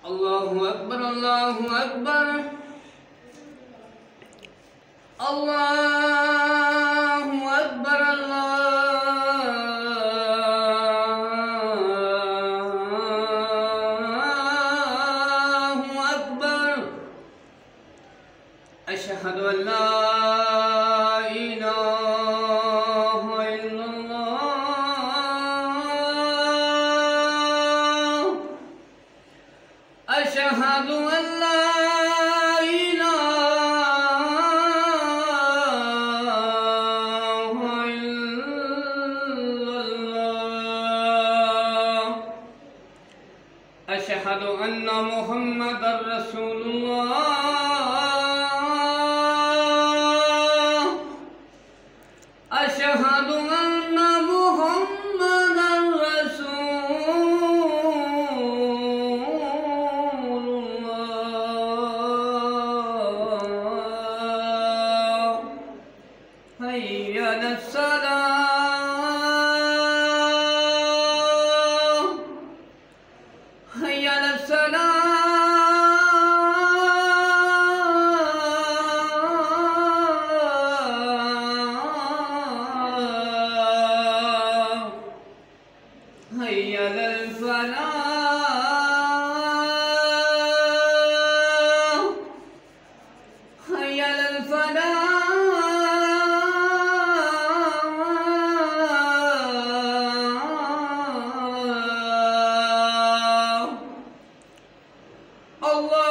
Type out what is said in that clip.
الله أكبر الله أكبر الله أكبر الله أكبر أشهد أن لا إله إلا الله أشهد أن لا إله إلا الله أشهد أن محمدًا رسول الله أشهد أن محمدًا رسول الله حي على الصلاة حي على الصلاة حي على الفلاح حي على الفلاح الله